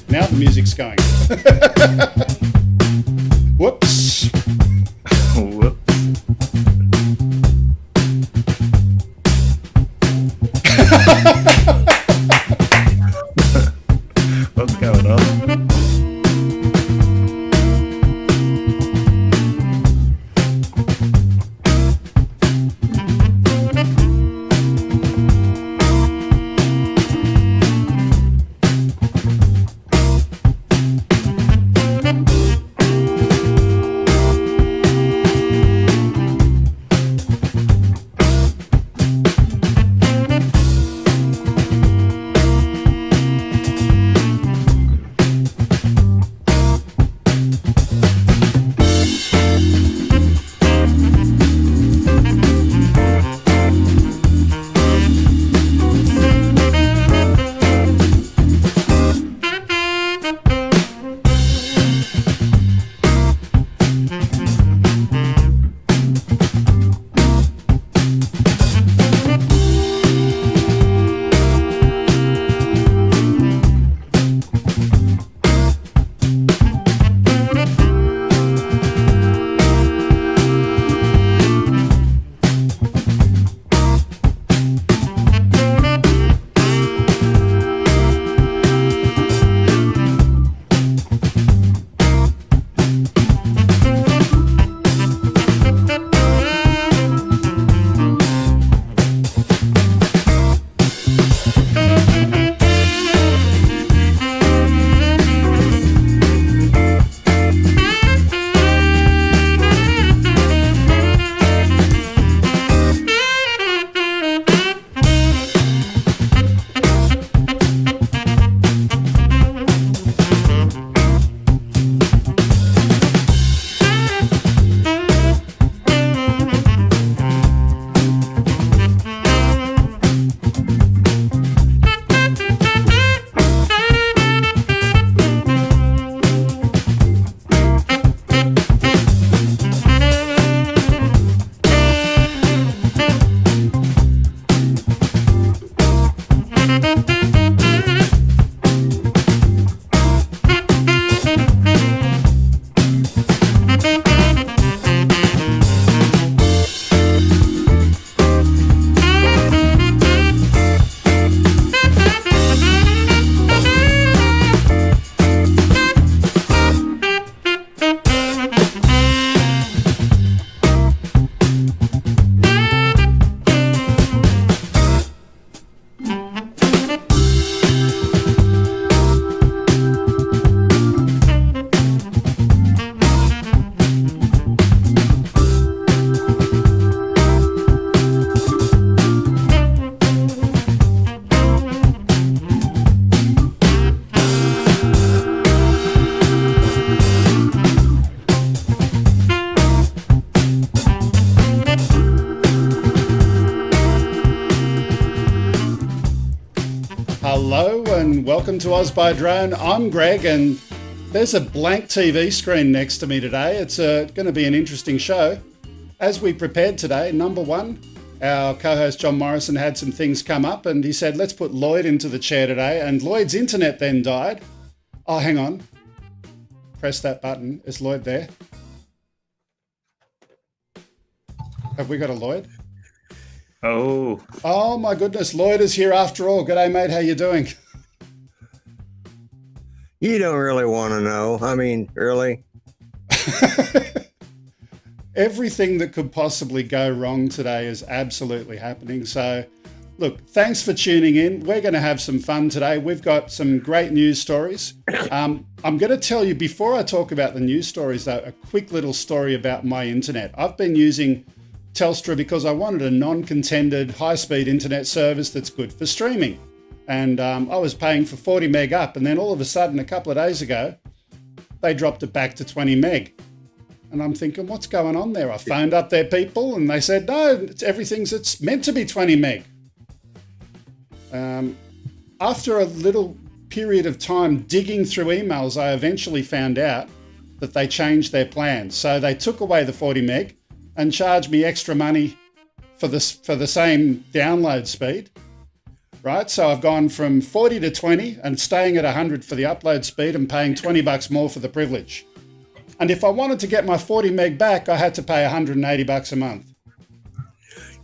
Now the music's going. Whoops. Whoops. What's going on? Hello and welcome to OzByDrone. I'm Greg and there's a blank TV screen next to me today. It's going to be an interesting show. As we prepared today, number one, our co-host John Morrison had some things come up and he said, let's put Lloyd into the chair today, and Lloyd's internet then died. Oh, hang on. Press that button. Is Lloyd there? Have we got a Lloyd? Oh my goodness, Lloyd is here after all. G'day, mate. How you doing? You don't really want to know. I mean, really? Everything that could possibly go wrong today is absolutely happening. So, look, thanks for tuning in. We're going to have some fun today. We've got some great news stories. I'm going to tell you, before I talk about the news stories, though, a quick little story about my internet. I've been using Telstra because I wanted a non-contended high-speed internet service that's good for streaming. And I was paying for 40 meg up, and then all of a sudden, a couple of days ago, they dropped it back to 20 meg. And I'm thinking, what's going on there? I phoned up their people and they said, no, it's meant to be 20 meg. After a little period of time digging through emails, I eventually found out that they changed their plans. So they took away the 40 meg and charged me extra money for the same download speed. right? So I've gone from 40 to 20 and staying at 100 for the upload speed and paying 20 bucks more for the privilege. And if I wanted to get my 40 meg back, I had to pay 180 bucks a month.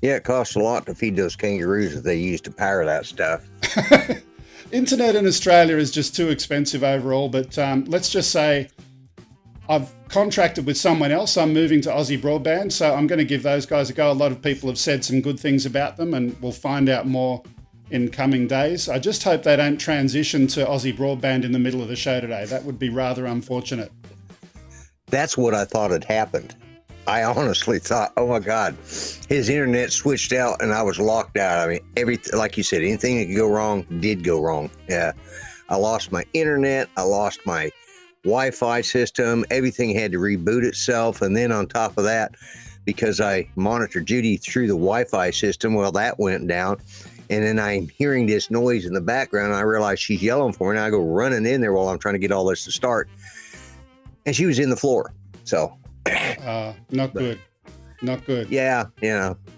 Yeah, it costs a lot to feed those kangaroos that they use to power that stuff. Internet in Australia is just too expensive overall, but let's just say I've contracted with someone else. I'm moving to Aussie Broadband, so I'm going to give those guys a go. A lot of people have said some good things about them, and we'll find out more in coming days. I just hope they don't transition to Aussie Broadband in the middle of the show today. That would be rather unfortunate. That's what I thought had happened. I honestly thought, oh my God, his internet switched out and I was locked out. I mean, like you said, anything that could go wrong did go wrong. Yeah, I lost my internet. I lost my Wi-Fi system. Everything had to reboot itself. And then on top of that, because I monitored Judy through the Wi-Fi system, well, that went down. And then I'm hearing this noise in the background. And I realize she's yelling for me. And I go running in there while I'm trying to get all this to start. And she was in the floor. So not good. Not good. Yeah,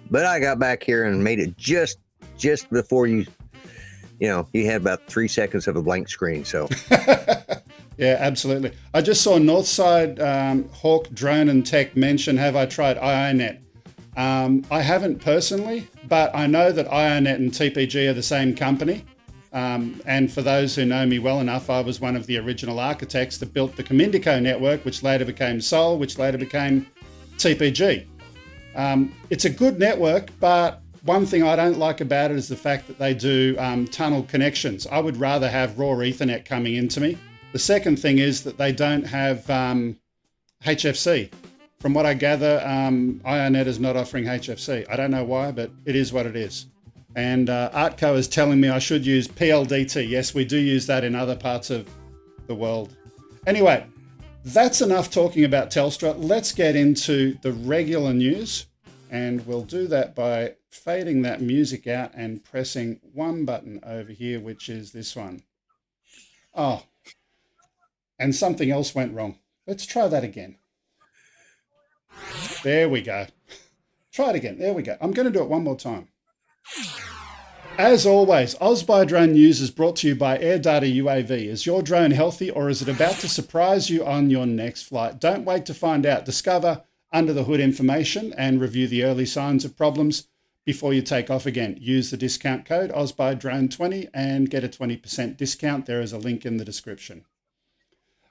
but I got back here and made it just before you had about 3 seconds of a blank screen. So yeah, absolutely. I just saw Northside Hawk Drone and Tech mention, have I tried IONET? I haven't personally, but I know that IONET and TPG are the same company. And for those who know me well enough, I was one of the original architects that built the Comindico network, which later became Sol, which later became TPG. It's a good network, but one thing I don't like about it is the fact that they do tunnel connections. I would rather have raw Ethernet coming into me. The second thing is that they don't have HFC. From what I gather, IONET is not offering HFC. I don't know why, but it is what it is. And Artco is telling me I should use PLDT. Yes, we do use that in other parts of the world. Anyway, that's enough talking about Telstra. Let's get into the regular news. And we'll do that by fading that music out and pressing one button over here, which is this one. Oh, and something else went wrong. Let's try that again. There we go. Try it again. There we go. I'm going to do it one more time. As always, OzByDrone news is brought to you by AirData UAV. Is your drone healthy, or is it about to surprise you on your next flight? Don't wait to find out. Discover under the hood information and review the early signs of problems before you take off again. Use the discount code OzByDrone20 and get a 20% discount. There is a link in the description.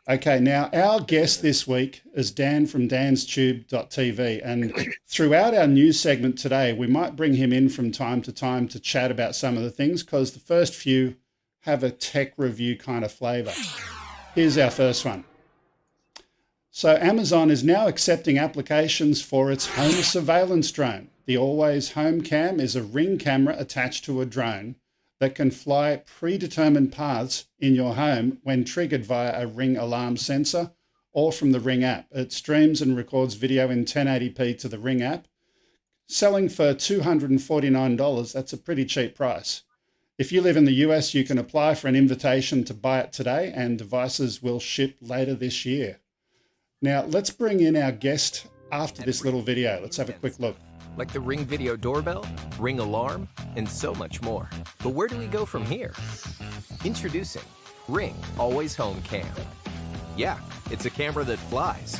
Okay, now our guest this week is Dan from danstube.tv, and throughout our news segment today, we might bring him in from time to time to chat about some of the things, because the first few have a tech review kind of flavour. Here's our first one. So Amazon is now accepting applications for its home surveillance drone. The Always Home Cam is a Ring camera attached to a drone that can fly predetermined paths in your home when triggered via a Ring alarm sensor or from the Ring app. It streams and records video in 1080p to the Ring app, selling for $249. That's a pretty cheap price. If you live in the US, you can apply for an invitation to buy it today, and devices will ship later this year. Now, let's bring in our guest after this little video. Let's have a quick look. Like the Ring video doorbell, Ring alarm, and so much more. But where do we go from here? Introducing Ring Always Home Cam. Yeah, it's a camera that flies.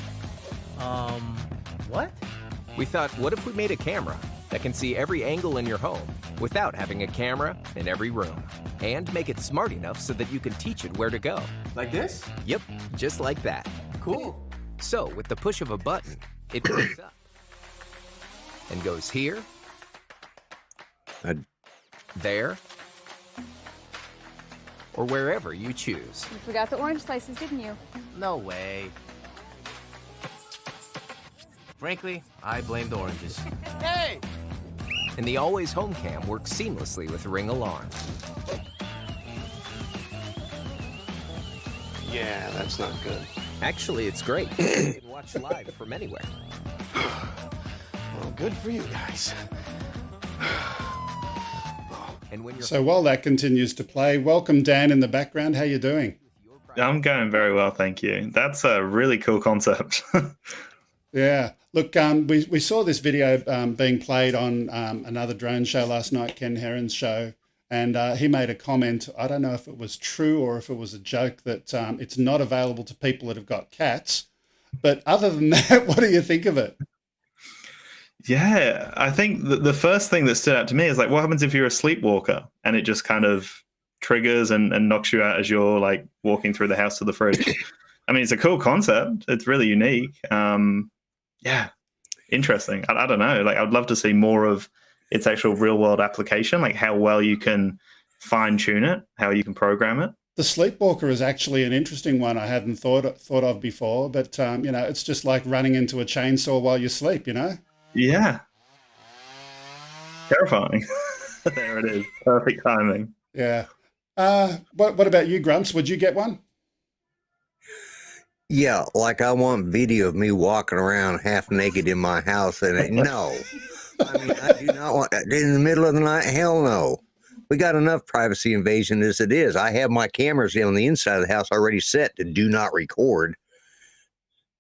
What? We thought, what if we made a camera that can see every angle in your home without having a camera in every room, and make it smart enough so that you can teach it where to go. Like this? Yep, just like that. Cool. So, with the push of a button, it picks up and goes here, there, or wherever you choose. You forgot the orange slices, didn't you? No way. Frankly, I blame the oranges. Hey! And the Always Home Cam works seamlessly with Ring alarm. Yeah, that's not good. Actually, it's great. You can watch live from anywhere. Well, good for you guys. And when you're So while that continues to play, welcome Dan in the background. How you doing? I'm going very well, thank you. That's a really cool concept. Yeah. Look, we saw this video being played on another drone show last night, Ken Heron's show. And he made a comment, I don't know if it was true or if it was a joke, that it's not available to people that have got cats. But other than that, what do you think of it? Yeah, I think the first thing that stood out to me is like, what happens if you're a sleepwalker and it just kind of triggers and knocks you out as you're like walking through the house to the fridge? I mean, it's a cool concept. It's really unique. Yeah, interesting. I don't know. Like, I'd love to see more of its actual real world application, like how well you can fine tune it, how you can program it. The sleepwalker is actually an interesting one I hadn't thought of before, but you know, it's just like running into a chainsaw while you sleep, you know? Yeah. Terrifying. There it is. Perfect timing. Yeah. What about you, Grumps? Would you get one? Yeah, like I want video of me walking around half naked in my house, and no. I mean, I do not want in the middle of the night. Hell no. We got enough privacy invasion as it is. I have my cameras on the inside of the house already set to do not record.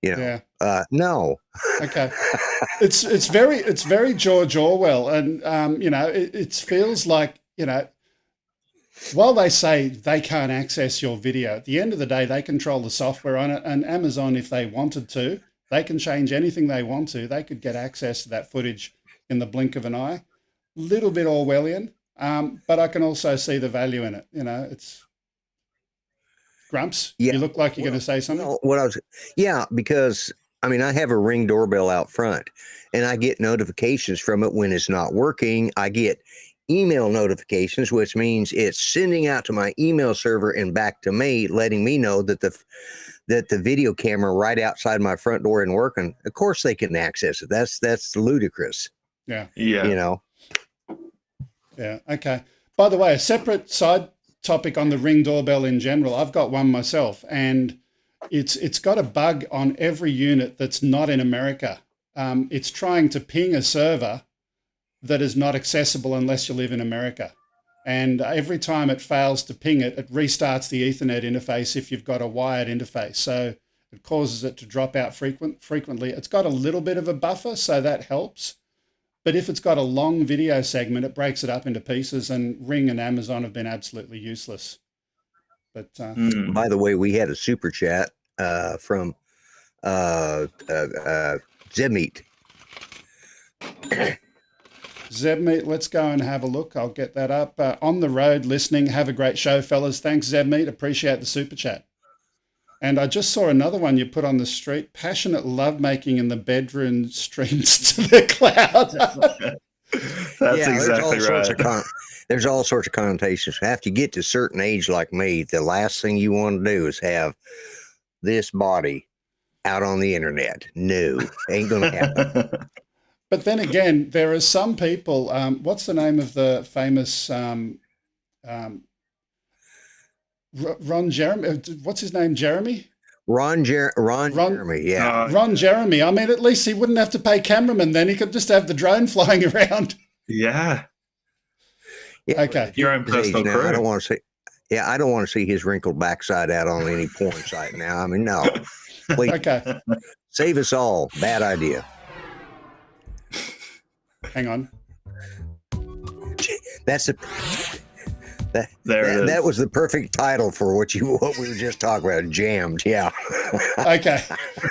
You know, Yeah. No. Okay. It's very George Orwell, and you know, it feels like, you know, while they say they can't access your video, at the end of the day, they control the software on it, and Amazon, if they wanted to, they can change anything they want to. They could get access to that footage in the blink of an eye. Little bit Orwellian, but I can also see the value in it. You know, it's Grumps. Yeah. You look like you're going to say something. No, because I mean, I have a Ring doorbell out front, and I get notifications from it when it's not working. I get email notifications, which means it's sending out to my email server and back to me, letting me know that the video camera right outside my front door isn't working. Of course, they can access it. That's ludicrous. Yeah. Yeah. You know. Yeah. Okay. By the way, a separate side topic on the Ring doorbell in general. I've got one myself, and it's got a bug on every unit that's not in America. It's trying to ping a server that is not accessible unless you live in America. And every time it fails to ping it, it restarts the Ethernet interface if you've got a wired interface. So it causes it to drop out frequently. It's got a little bit of a buffer, so that helps. But if it's got a long video segment, it breaks it up into pieces, and Ring and Amazon have been absolutely useless. But By the way, we had a super chat from Zebmeet. Zebmeet, let's go and have a look. I'll get that up. On the road listening. Have a great show, fellas. Thanks, Zebmeet. Appreciate the super chat. And I just saw another one you put on the street. Passionate lovemaking in the bedroom streams to the cloud. That's exactly right. There's all sorts of connotations. After you get to a certain age like me, the last thing you want to do is have this body out on the internet. No, ain't going to happen. But then again, there are some people, what's the name of the famous Ron Jeremy? What's his name? Jeremy? Ron Jeremy, yeah. Ron Jeremy. I mean, at least he wouldn't have to pay cameramen then. He could just have the drone flying around. Yeah. Okay. Your own personal crew. I don't want to see. Yeah, I don't want to see his wrinkled backside out on any porn site now. I mean, no. Please. Okay. Save us all. Bad idea. Hang on. That's that was the perfect title for what we were just talking about. Jammed, yeah. Okay,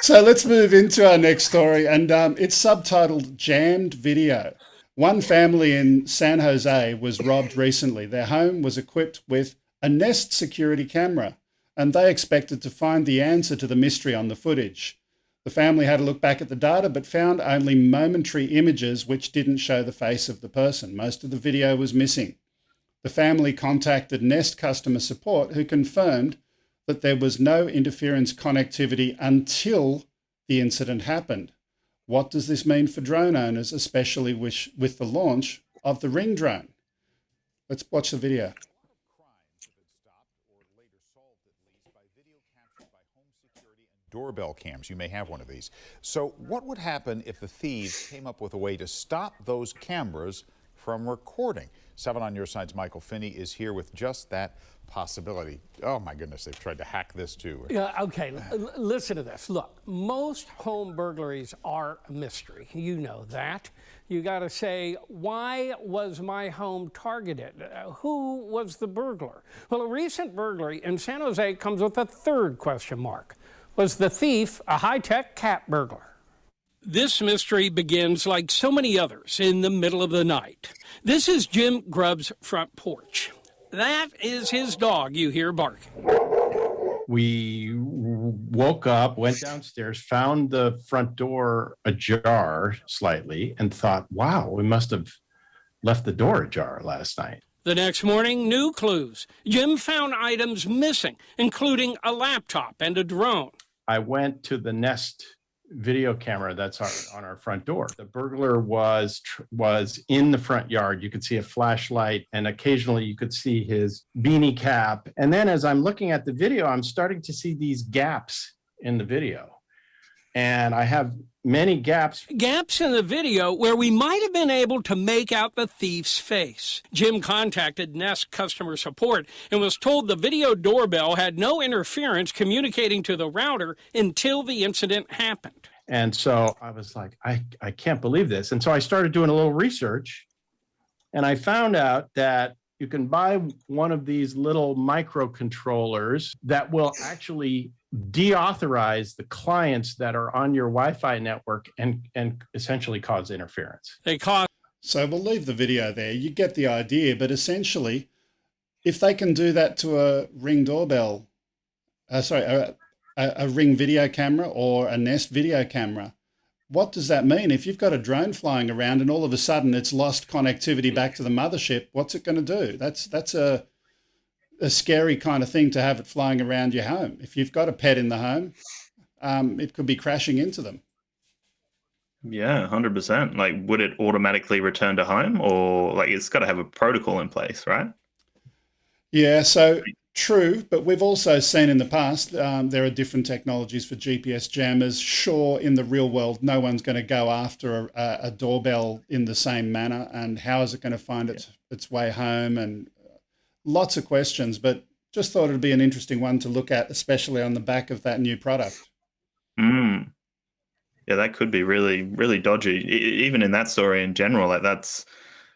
so let's move into our next story, and it's subtitled "Jammed Video." One family in San Jose was robbed recently. Their home was equipped with a Nest security camera, and they expected to find the answer to the mystery on the footage. The family had a look back at the data, but found only momentary images which didn't show the face of the person. Most of the video was missing. The family contacted Nest customer support, who confirmed that there was no interference connectivity until the incident happened. What does this mean for drone owners, especially with the launch of the Ring drone? Let's watch the video. Doorbell cams. You may have one of these. So what would happen if the thieves came up with a way to stop those cameras from recording. 7 on Your Side's Michael Finney is here with just that possibility. Oh my goodness, they've tried to hack this too. Yeah, okay, listen to this. Look, most home burglaries are a mystery. You know that. You got to say, why was my home targeted? Who was the burglar? Well, a recent burglary in San Jose comes with a third question mark. Was the thief a high-tech cat burglar? This mystery begins, like so many others, in the middle of the night. This is Jim Grubb's front porch. That is his dog you hear barking. We woke up, went downstairs, found the front door ajar slightly, and thought, wow, we must have left the door ajar last night. The next morning, new clues. Jim found items missing, including a laptop and a drone. I went to the Nest video camera that's on our front door. The burglar was in the front yard. You could see a flashlight, and occasionally you could see his beanie cap. And then as I'm looking at the video, I'm starting to see these gaps in the video. And I have many gaps. Gaps in the video where we might have been able to make out the thief's face. Jim contacted Nest customer support and was told the video doorbell had no interference communicating to the router until the incident happened. And so I was like, I can't believe this. And so I started doing a little research, and I found out that you can buy one of these little microcontrollers that will actually deauthorize the clients that are on your Wi-Fi network and essentially cause interference. So we'll leave the video there. You get the idea, but essentially, if they can do that to a Ring doorbell, a Ring video camera or a Nest video camera, what does that mean? If you've got a drone flying around and all of a sudden it's lost connectivity back to the mothership, what's it going to do? That's a scary kind of thing to have it flying around your home. If you've got a pet in the home, it could be crashing into them. Yeah, 100%. Like, would it automatically return to home, or like it's got to have a protocol in place, right? Yeah, so true, but we've also seen in the past there are different technologies for GPS jammers. Sure, in the real world, no one's going to go after a doorbell in the same manner, and how is it going to find its way home, and lots of questions, but just thought it'd be an interesting one to look at, especially on the back of that new product. Yeah, that could be really, really dodgy. Even in that story in general, like that's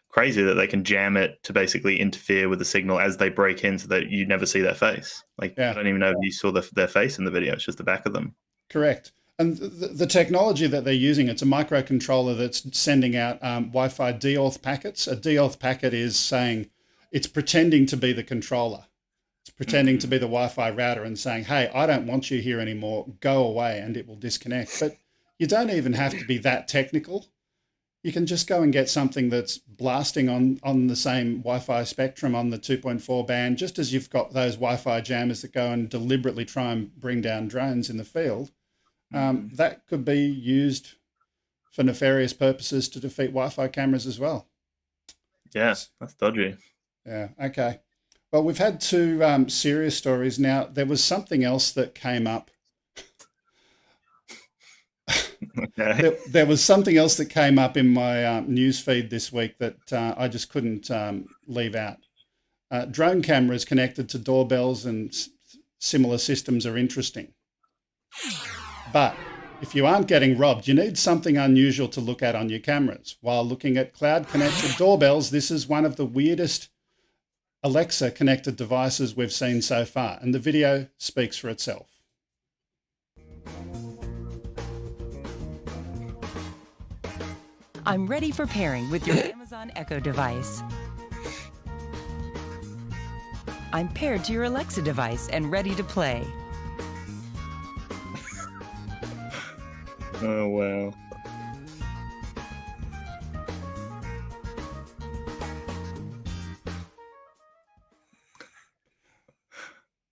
crazy that they can jam it to basically interfere with the signal as they break in so that you never see their face. Like, I don't even know if you saw their face in the video. It's just the back of them. Correct. And the technology that they're using, it's a microcontroller that's sending out Wi-Fi deauth packets. A deauth packet is saying, it's pretending to be the controller. It's pretending to be the Wi-Fi router and saying, hey, I don't want you here anymore. Go away, and it will disconnect. But you don't even have to be that technical. You can just go and get something that's blasting on the same Wi-Fi spectrum on the 2.4 band, just as you've got those Wi-Fi jammers that go and deliberately try and bring down drones in the field. That could be used for nefarious purposes to defeat Wi-Fi cameras as well. Yes, that's dodgy. Yeah, okay. Well, we've had two serious stories. Now, there was something else that came up. Okay. There was something else that came up in my news feed this week that I just couldn't leave out. Drone cameras connected to doorbells and similar systems are interesting. But if you aren't getting robbed, you need something unusual to look at on your cameras. While looking at cloud-connected doorbells, this is one of the weirdest Alexa-connected devices we've seen so far, and the video speaks for itself. I'm ready for pairing with your Amazon Echo device. I'm paired to your Alexa device and ready to play. Oh, wow.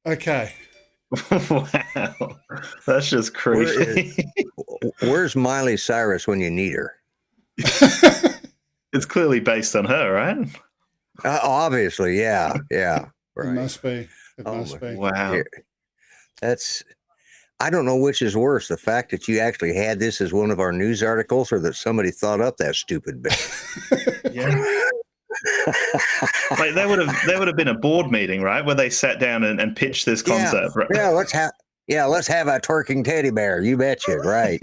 Okay. Wow. That's just creepy. Where's Miley Cyrus when you need her? It's clearly based on her, right? Obviously, yeah. Right. It must be. It must be. Wow. That's, I don't know which is worse, the fact that you actually had this as one of our news articles or that somebody thought up that stupid bit. Yeah. Like there would have been a board meeting, right, where they sat down and pitched this concept. Right? Yeah, let's have a twerking teddy bear. You betcha, right?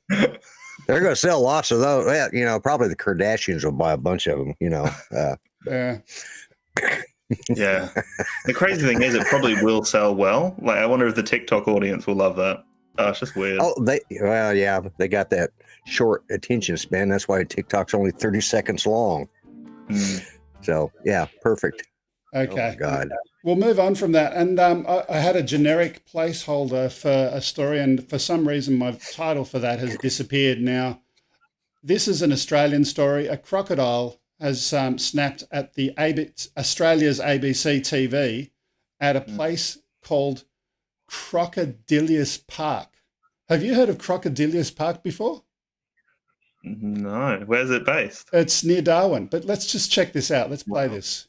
They're going to sell lots of those. Well, you know, probably the Kardashians will buy a bunch of them. You know. Yeah. Yeah. The crazy thing is, it probably will sell well. Like, I wonder if the TikTok audience will love that. Oh, it's just weird. Oh, they got that short attention span. That's why TikTok's only 30 seconds long. So, yeah, perfect. Okay. Oh, God. We'll move on from that. And I had a generic placeholder for a story, and for some reason my title for that has disappeared now. This is an Australian story. A crocodile has snapped at the Australia's ABC TV at a place called Crocodilius Park. Have you heard of Crocodilius Park before? No. Where's it based? It's near Darwin, but let's just check this out. Let's play this.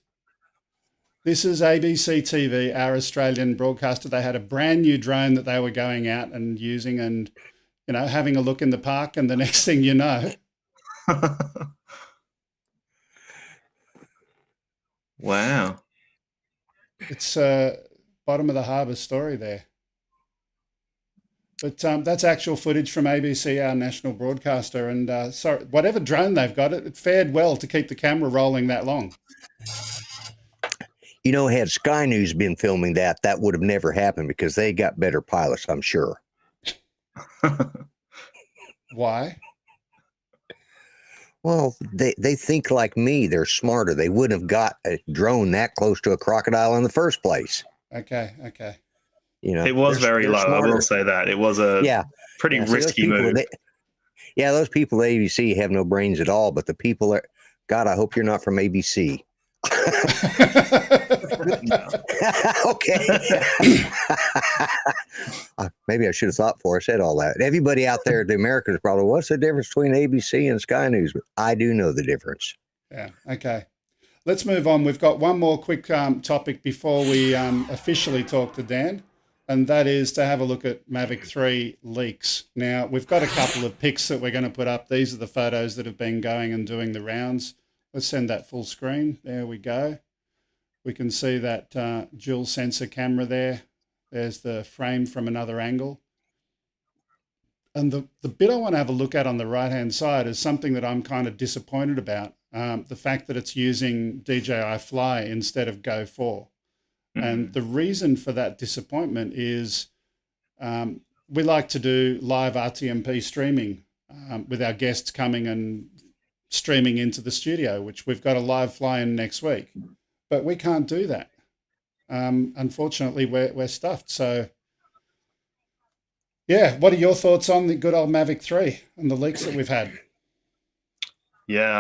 This is ABC TV, our Australian broadcaster. They had a brand new drone that they were going out and using and, you know, having a look in the park. And the next thing you know, wow. It's bottom of the harbour story there. But that's actual footage from ABC, our national broadcaster. And sorry, whatever drone they've got, it fared well to keep the camera rolling that long. You know, had Sky News been filming that would have never happened because they got better pilots, I'm sure. Why? Well, they think like me. They're smarter. They wouldn't have got a drone that close to a crocodile in the first place. Okay. You know, it was very low. Smarter. I will say that. It was a pretty risky move. Those people at ABC have no brains at all, but the people are, God, I hope you're not from ABC. Okay. Maybe I should have thought before I said all that. Everybody out there, the Americans, probably, what's the difference between ABC and Sky News? But I do know the difference. Yeah. Okay. Let's move on. We've got one more quick topic before we officially talk to Dan, and that is to have a look at Mavic 3 leaks. Now, we've got a couple of pics that we're going to put up. These are the photos that have been going and doing the rounds. Let's send that full screen. There we go. We can see that dual sensor camera there. There's the frame from another angle. And the bit I want to have a look at on the right-hand side is something that I'm kind of disappointed about. The fact that it's using DJI Fly instead of Go 4. And the reason for that disappointment is we like to do live RTMP streaming with our guests coming and streaming into the studio, which we've got a live fly-in next week. But we can't do that. Unfortunately, we're stuffed. So, yeah, what are your thoughts on the good old Mavic 3 and the leaks that we've had? Yeah,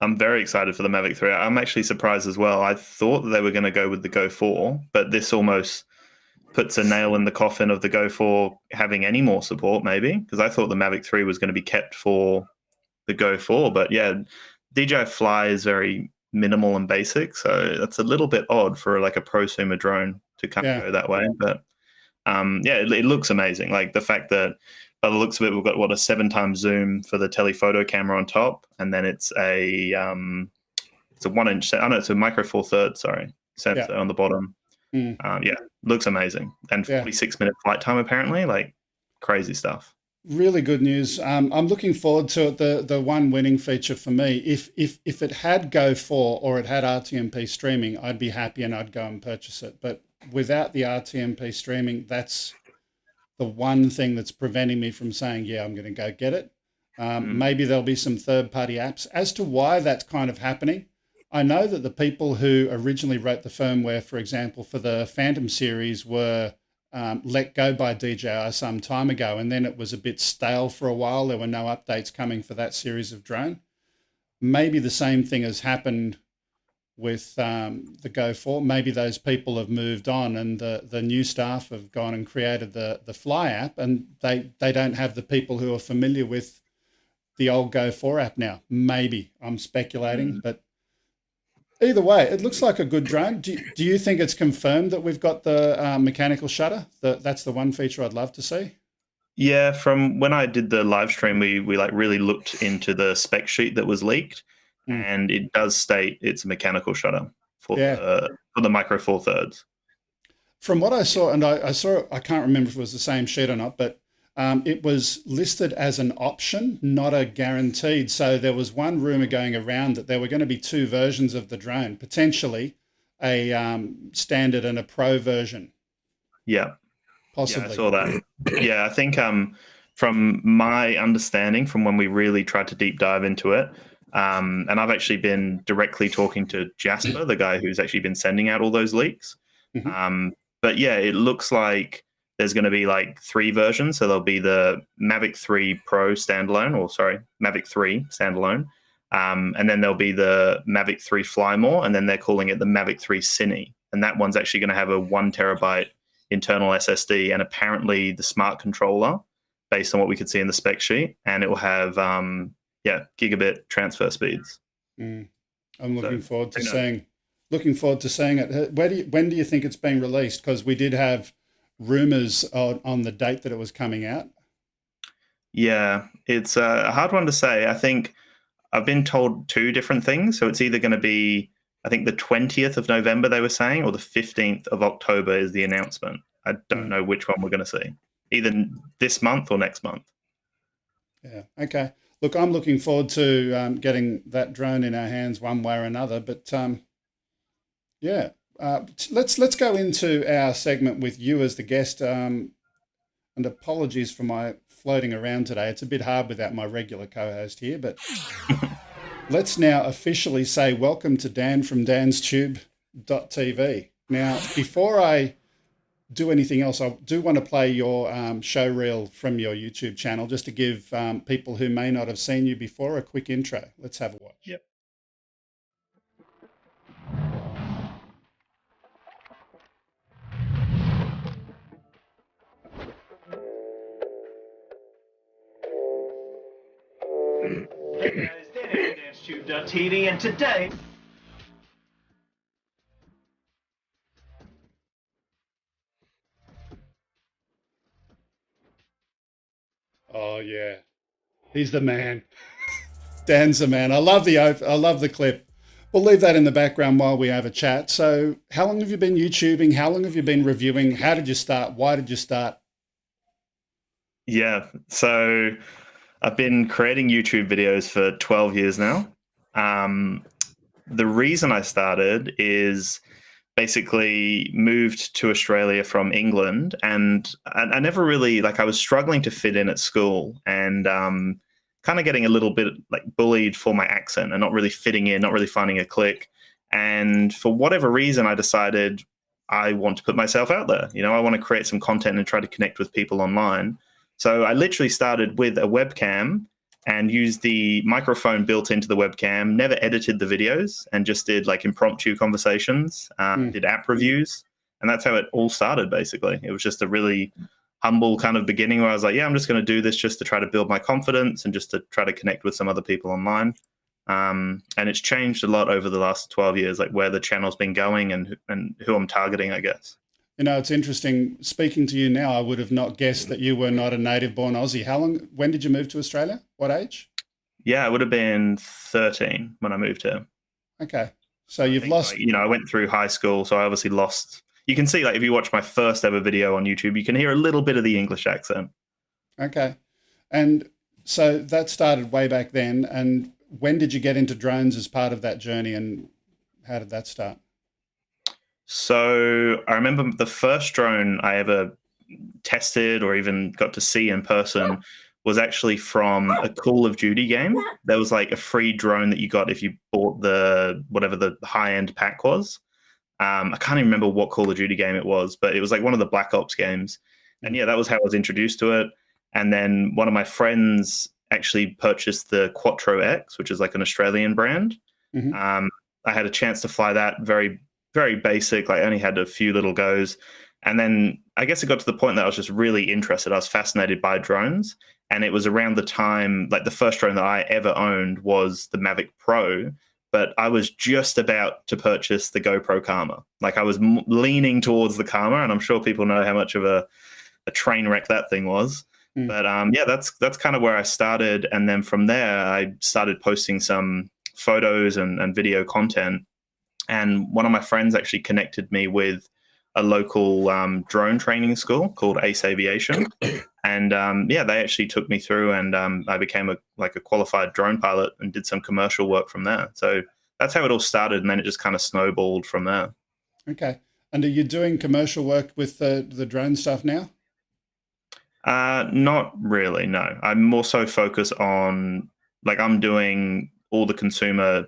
I'm very excited for the Mavic 3. I'm actually surprised as well. I thought that they were going to go with the Go 4, but this almost puts a nail in the coffin of the Go 4 having any more support, maybe, because I thought the Mavic 3 was going to be kept for the Go 4. But yeah, DJI Fly is very minimal and basic, so that's a little bit odd for like a prosumer drone to kind of go that way. But it looks amazing. Like the fact that by the looks of it, we've got a 7x zoom for the telephoto camera on top, and then it's a 1-inch. It's a micro four thirds. Sensor on the bottom. Looks amazing, and 46-minute flight time apparently. Like crazy stuff. Really good news. I'm looking forward to it. The one winning feature for me, if it had Go 4 or it had RTMP streaming, I'd be happy and I'd go and purchase it. But without the RTMP streaming, that's the one thing that's preventing me from saying, yeah, I'm going to go get it. Maybe there'll be some third-party apps. As to why that's kind of happening, I know that the people who originally wrote the firmware, for example, for the Phantom series were let go by DJI some time ago, and then it was a bit stale for a while. There were no updates coming for that series of drone. Maybe the same thing has happened with the Go 4. Maybe those people have moved on and the new staff have gone and created the Fly app, and they don't have the people who are familiar with the old Go 4 app now. Maybe. I'm speculating, but either way, it looks like a good drone. Do you think it's confirmed that we've got the mechanical shutter? That's the one feature I'd love to see. Yeah, from when I did the live stream, we like really looked into the spec sheet that was leaked, and it does state it's a mechanical shutter for Yeah. for the Micro Four Thirds. From what I saw, and I saw, I can't remember if it was the same sheet or not, but it was listed as an option, not a guaranteed. So there was one rumor going around that there were going to be two versions of the drone, potentially a standard and a pro version. Yeah. Possibly. Yeah, I saw that. Yeah, I think from my understanding, from when we really tried to deep dive into it, and I've actually been directly talking to Jasper, the guy who's actually been sending out all those leaks. But yeah, it looks like there's going to be like three versions. So there'll be the Mavic 3 Pro standalone, or sorry, Mavic 3 standalone. And then there'll be the Mavic 3 Fly More, and then they're calling it the Mavic 3 Cine. And that one's actually going to have a 1 terabyte internal SSD and apparently the smart controller based on what we could see in the spec sheet. And it will have, gigabit transfer speeds. I'm looking forward to seeing. Looking forward to seeing it. When do you think it's being released? Because we did have rumors on the date that it was coming out. Yeah, it's a hard one to say. I think I've been told two different things. So it's either going to be, I think the 20th of November they were saying, or the 15th of October is the announcement. I don't know which one we're going to see, either this month or next month. Yeah. Okay. Look, I'm looking forward to getting that drone in our hands one way or another. But let's go into our segment with you as the guest. And apologies for my floating around today. It's a bit hard without my regular co-host here, but let's now officially say welcome to Dan from danstube.tv. Now, before I do anything else, I do want to play your show reel from your YouTube channel just to give people who may not have seen you before a quick intro. Let's have a watch. Yep. Hey guys, Dan here from danstube.tv, and today... Oh yeah, he's the man. Dan's the man. I love the clip. We'll leave that in the background while we have a chat. So, how long have you been YouTubing? How long have you been reviewing? How did you start? Why did you start? Yeah, so I've been creating YouTube videos for 12 years now. The reason I started is basically moved to Australia from England, and I never really, I was struggling to fit in at school, and kind of getting a little bit bullied for my accent and not really fitting in, not really finding a click. And for whatever reason, I decided I want to put myself out there. I want to create some content and try to connect with people online. So I literally started with a webcam and used the microphone built into the webcam, never edited the videos, and just did impromptu conversations, did app reviews. And that's how it all started, basically. It was just a really humble kind of beginning where I was like, yeah, I'm just going to do this just to try to build my confidence and just to try to connect with some other people online. And it's changed a lot over the last 12 years, where the channel's been going and who I'm targeting, I guess. It's interesting. Speaking to you now, I would have not guessed that you were not a native-born Aussie. When did you move to Australia? What age? Yeah, I would have been 13 when I moved here. Okay. So you've lost... I went through high school, so I obviously lost... You can see, if you watch my first ever video on YouTube, you can hear a little bit of the English accent. Okay. And so that started way back then. And when did you get into drones as part of that journey, and how did that start? So I remember the first drone I ever tested or even got to see in person was actually from a Call of Duty game. There was a free drone that you got if you bought whatever the high-end pack was. I can't even remember what Call of Duty game it was, but it was one of the Black Ops games. And yeah, that was how I was introduced to it. And then one of my friends actually purchased the Quattro X, which is an Australian brand. Mm-hmm. I had a chance to fly that, very, very basic. I only had a few little goes. And then I guess it got to the point that I was just really interested. I was fascinated by drones. And it was around the time, the first drone that I ever owned was the Mavic Pro. But I was just about to purchase the GoPro Karma. I was leaning towards the Karma, and I'm sure people know how much of a train wreck that thing was. But yeah, that's kind of where I started. And then from there, I started posting some photos and video content. And one of my friends actually connected me with a local drone training school called Ace Aviation. And yeah, they actually took me through, and I became a qualified drone pilot and did some commercial work from there. So that's how it all started, and then it just kind of snowballed from there. Okay. And are you doing commercial work with the drone stuff now? Not really, no. I'm more so focused on, like, I'm doing all the consumer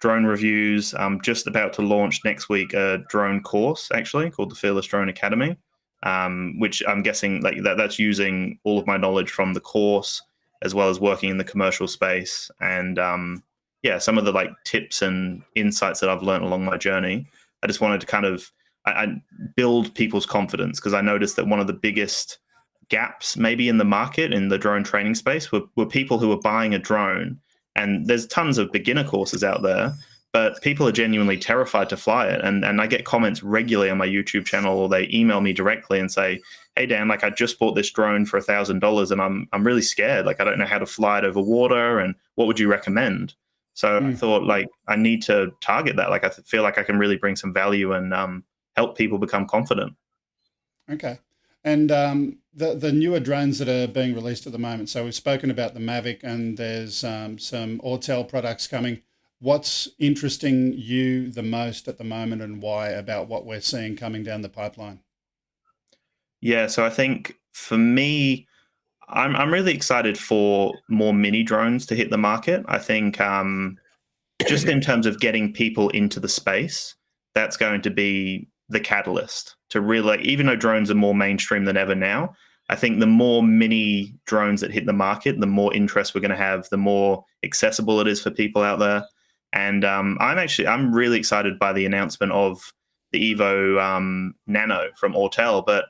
drone reviews. I'm just about to launch next week a drone course, actually, called the Fearless Drone Academy, which I'm guessing like that's using all of my knowledge from the course, as well as working in the commercial space. And yeah, some of the like tips and insights that I've learned along my journey. I just wanted to kind of I build people's confidence, because I noticed that one of the biggest gaps maybe in the market in the drone training space were people who were buying a drone. And there's tons of beginner courses out there, but people are genuinely terrified to fly it. And I get comments regularly on my YouTube channel, or they email me directly and say, "Hey Dan, like I just bought this drone for $1,000 and I'm really scared. Like I don't know how to fly it over water, and what would you recommend?" So I thought, like, I need to target that. Like I feel like I can really bring some value and help people become confident. Okay. And the newer drones that are being released at the moment, so we've spoken about the Mavic, and there's some Autel products coming. What's interesting you the most at the moment, and why, about what we're seeing coming down the pipeline? Yeah, so I think for me, I'm really excited for more mini drones to hit the market. I think just in terms of getting people into the space, that's going to be the catalyst to really, like, even though drones are more mainstream than ever now, I think the more mini drones that hit the market, the more interest we're going to have, the more accessible it is for people out there. And I'm really excited by the announcement of the Evo Nano from Autel. But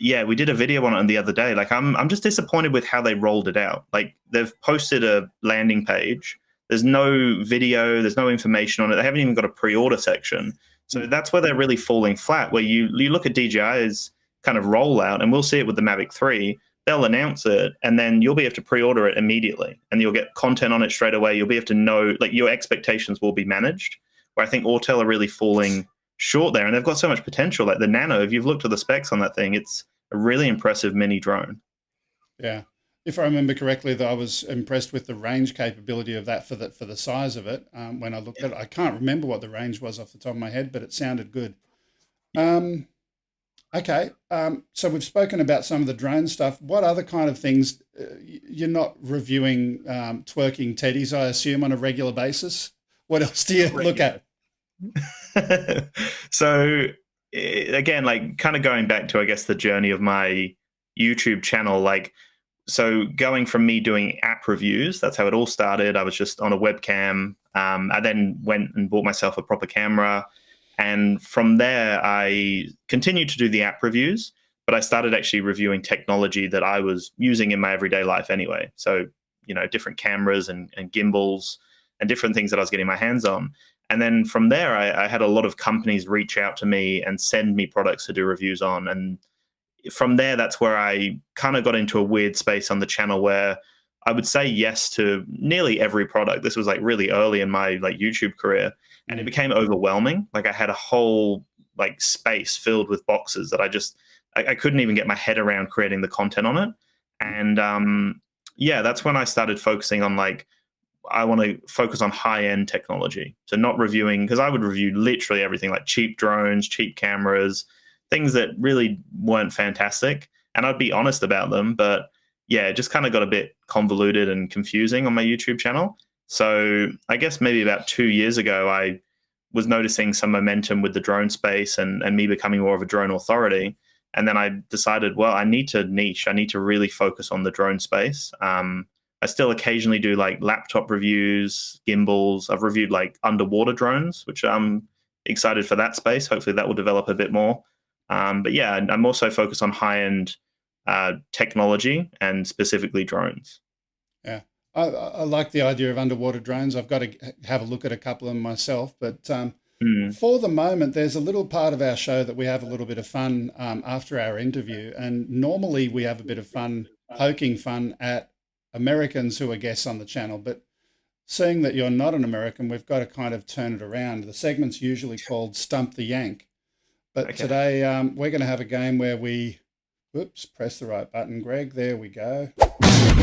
yeah, we did a video on it the other day. Like I'm just disappointed with how they rolled it out. Like they've posted a landing page. There's no video, there's no information on it. They haven't even got a pre-order section. So that's where they're really falling flat, where you look at DJI's kind of rollout, and we'll see it with the Mavic 3. They'll announce it, and then you'll be able to pre-order it immediately, and you'll get content on it straight away. You'll be able to know, like, your expectations will be managed, where I think Autel are really falling short there, and they've got so much potential. Like the Nano, if you've looked at the specs on that thing, it's a really impressive mini drone. Yeah. If I remember correctly, though, I was impressed with the range capability of that for the size of it. When I looked at it, I can't remember what the range was off the top of my head, but it sounded good. Okay, so we've spoken about some of the drone stuff. What other kind of things? You're not reviewing twerking teddies, I assume, on a regular basis. What else do you look at? So again, like kind of going back to, I guess, the journey of my YouTube channel, like, so going from me doing app reviews, that's how it all started. I was just on a webcam. I then went and bought myself a proper camera. And from there, I continued to do the app reviews, but I started actually reviewing technology that I was using in my everyday life anyway. So, you know, different cameras and gimbals and different things that I was getting my hands on. And then from there, I had a lot of companies reach out to me and send me products to do reviews on. And from there, that's where I kind of got into a weird space on the channel where I would say yes to nearly every product. This was like really early in my like YouTube career, and it became overwhelming. Like I had a whole like space filled with boxes that I couldn't even get my head around creating the content on it. And yeah, that's when I started focusing on, like, I want to focus on high-end technology. So not reviewing, because I would review literally everything, like cheap drones, cheap cameras, things that really weren't fantastic. And I'd be honest about them, but yeah, it just kind of got a bit convoluted and confusing on my YouTube channel. So I guess maybe about 2 years ago, I was noticing some momentum with the drone space and me becoming more of a drone authority. And then I decided, well, I need to niche. I need to really focus on the drone space. I still occasionally do like laptop reviews, gimbals. I've reviewed like underwater drones, which I'm excited for that space. Hopefully that will develop a bit more. But yeah, I'm also focused on high-end technology and specifically drones. Yeah, I like the idea of underwater drones. I've got to have a look at a couple of them myself. But for the moment, there's a little part of our show that we have a little bit of fun after our interview. And normally we have a bit of fun, poking fun at Americans who are guests on the channel. But seeing that you're not an American, we've got to kind of turn it around. The segment's usually called Stump the Yank. But today we're going to have a game where we, whoops, press the right button, Greg. There we go.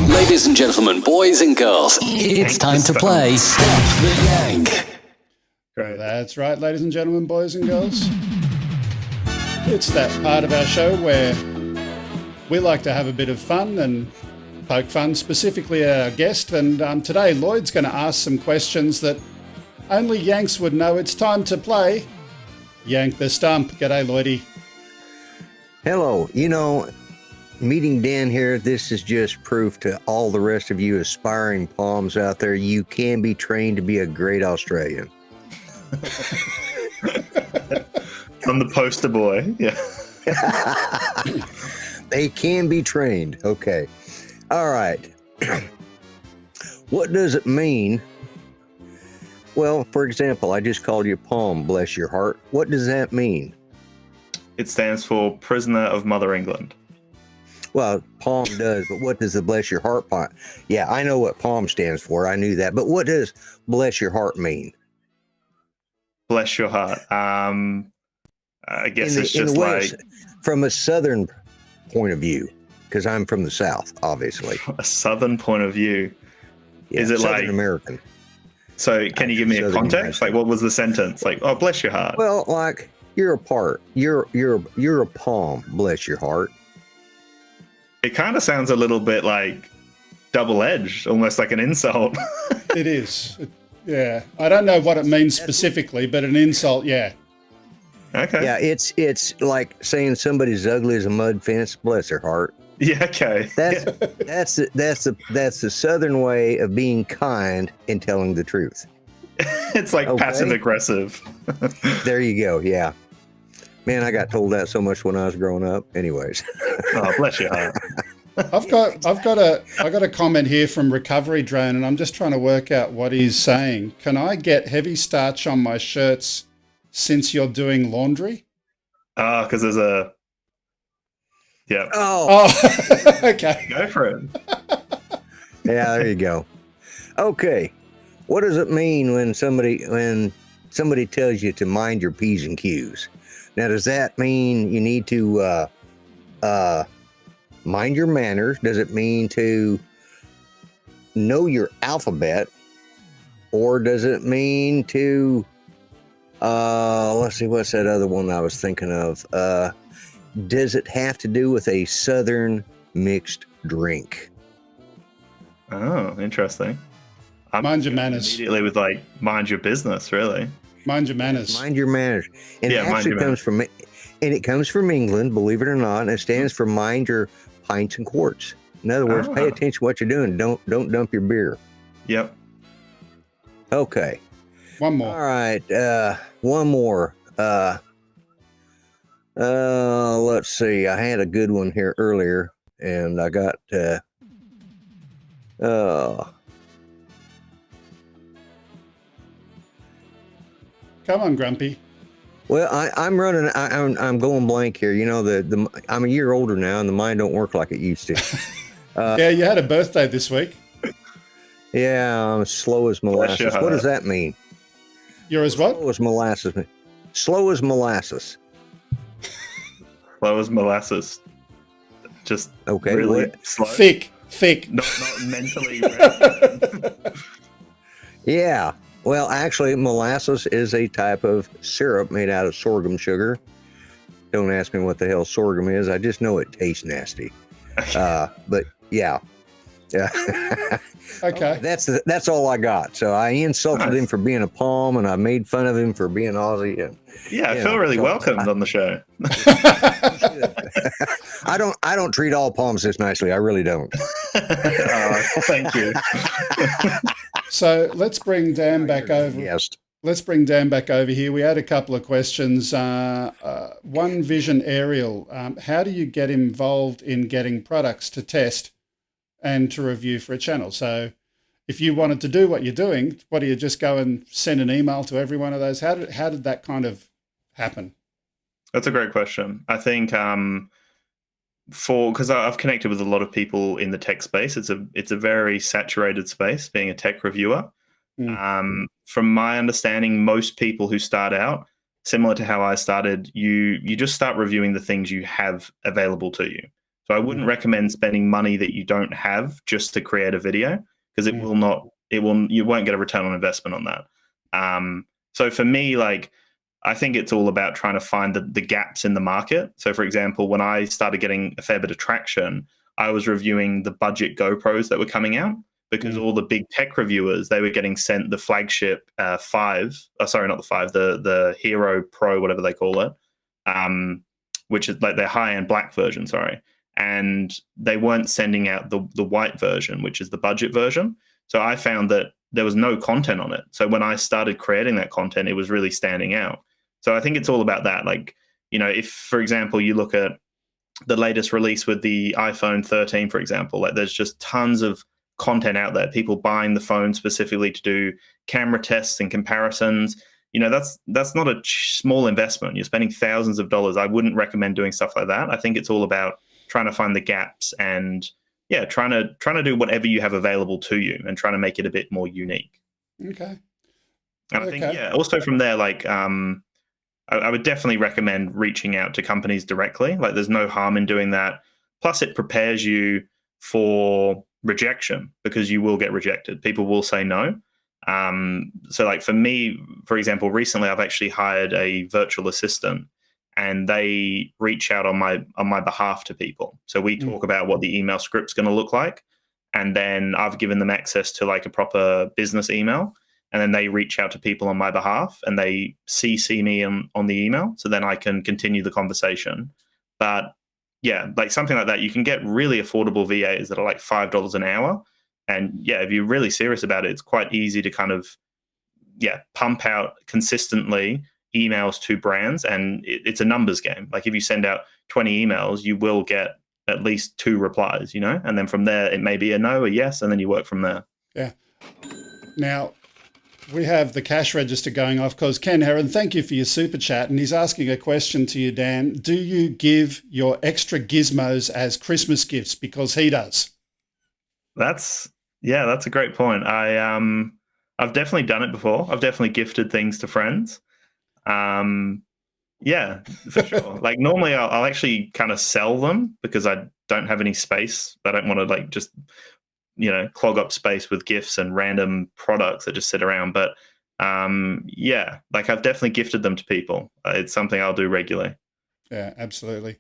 Ladies and gentlemen, boys and girls, it's time to play Stump the Yank. Great. That's right, ladies and gentlemen, boys and girls. It's that part of our show where we like to have a bit of fun and poke fun, specifically our guest. And today, Lloyd's going to ask some questions that only Yanks would know. It's time to play Yank the Stump. G'day, Lloydie. Hello. You know, meeting Dan here, this is just proof to all the rest of you aspiring palms out there. You can be trained to be a great Australian. I'm the poster boy. Yeah. They can be trained. Okay. All right. What does it mean? Well, for example, I just called you Palm, bless your heart. What does that mean? It stands for Prisoner of Mother England. Well, Palm does, but what does the bless your heart part? Yeah, I know what Palm stands for. I knew that. But what does bless your heart mean? Bless your heart. I guess it's just like... From a Southern point of view, because I'm from the South, obviously. A Southern point of view. Yeah, is it Southern like... American. So can you give me a context? Like, what was the sentence? Like, oh, bless your heart. Well, like, you're a part. You're a palm, bless your heart. It kind of sounds a little bit like double-edged, almost like an insult. It is. Yeah. I don't know what it means specifically, but an insult, yeah. Okay. Yeah, it's like saying somebody's ugly as a mud fence, bless their heart. Yeah, okay. That's the Southern way of being kind and telling the truth. It's like passive aggressive. There you go. Yeah. Man, I got told that so much when I was growing up. Anyways. Oh, bless your heart. I've got a comment here from Recovery Drone, and I'm just trying to work out what he's saying. Can I get heavy starch on my shirts since you're doing laundry? Because there's a... Yeah. Oh. Okay. Go for it. Yeah, there you go. Okay. What does it mean when somebody tells you to mind your P's and Q's? Now, does that mean you need to mind your manners? Does it mean to know your alphabet? Or does it mean to let's see, what's that other one I was thinking of? Does it have to do with a Southern mixed drink? Oh, interesting. Mind your manners. Immediately with like, mind your business, really. Mind your manners. Mind your manners. And yeah, it actually comes from England, believe it or not, and it stands for mind your pints and quarts. In other words, pay attention to what you're doing. Don't dump your beer. Yep. Okay. One more. All right. One more. Let's see. I had a good one here earlier, and I got Come on, Grumpy. Well, I'm running. I'm going blank here. You know, I'm a year older now, and the mind don't work like it used to. Yeah, you had a birthday this week. Yeah, I'm slow as molasses. What does that mean? You're as what? Slow as molasses. Slow as molasses. Slow as molasses. Just okay. Really slow. Thick. Not mentally ready. Yeah. Well, actually, molasses is a type of syrup made out of sorghum sugar. Don't ask me what the hell sorghum is. I just know it tastes nasty. But yeah. Okay. That's all I got. So I insulted him for being a palm, and I made fun of him for being Aussie. And yeah, I feel really welcomed on the show. I don't treat all palms this nicely. I really don't. Thank you. So let's bring Dan back over. Yes. Let's bring Dan back over here. We had a couple of questions. One Vision Aerial. How do you get involved in getting products to test and to review for a channel? So if you wanted to do what you're doing, what do you just go and send an email to every one of those? How did that kind of happen? That's a great question. I think because I've connected with a lot of people in the tech space, it's a very saturated space being a tech reviewer. From my understanding, most people who start out, similar to how I started, you just start reviewing the things you have available to you. So I wouldn't recommend spending money that you don't have just to create a video, because you won't get a return on investment on that. So for me, like, I think it's all about trying to find the gaps in the market. So for example, when I started getting a fair bit of traction, I was reviewing the budget GoPros that were coming out, because all the big tech reviewers, they were getting sent the flagship the Hero Pro, whatever they call it, which is like their high-end black version, and they weren't sending out the white version, which is the budget version. So I found that there was no content on it. So when I started creating that content, it was really standing out. So I think it's all about that. Like, you know, if, for example, you look at the latest release with the iPhone 13, for example, like there's just tons of content out there, people buying the phone specifically to do camera tests and comparisons. You know, that's not a small investment. You're spending thousands of dollars. I wouldn't recommend doing stuff like that. I think it's all about trying to find the gaps and trying to do whatever you have available to you and trying to make it a bit more unique. Okay. And I think also from there, like I would definitely recommend reaching out to companies directly. Like, there's no harm in doing that. Plus, it prepares you for rejection, because you will get rejected. People will say no. So like for me, for example, recently I've actually hired a virtual assistant, and they reach out on my behalf to people. So we talk about what the email script's going to look like, and then I've given them access to like a proper business email, and then they reach out to people on my behalf and they CC me on the email, so then I can continue the conversation. But yeah, like something like that, you can get really affordable VAs that are like $5 an hour. And yeah, if you're really serious about it, it's quite easy to kind of, pump out consistently emails to brands. And it's a numbers game. Like if you send out 20 emails, you will get at least 2 replies, you know? And then from there, it may be a no, a yes, and then you work from there. Yeah. Now, we have the cash register going off because Ken Heron, thank you for your super chat. And he's asking a question to you, Dan. Do you give your extra gizmos as Christmas gifts? Because he does. That's a great point. I've definitely done it before. I've definitely gifted things to friends. Yeah, for sure. Like normally I'll actually kind of sell them because I don't have any space. I don't want to like just, clog up space with gifts and random products that just sit around. But like I've definitely gifted them to people. It's something I'll do regularly. Yeah, absolutely.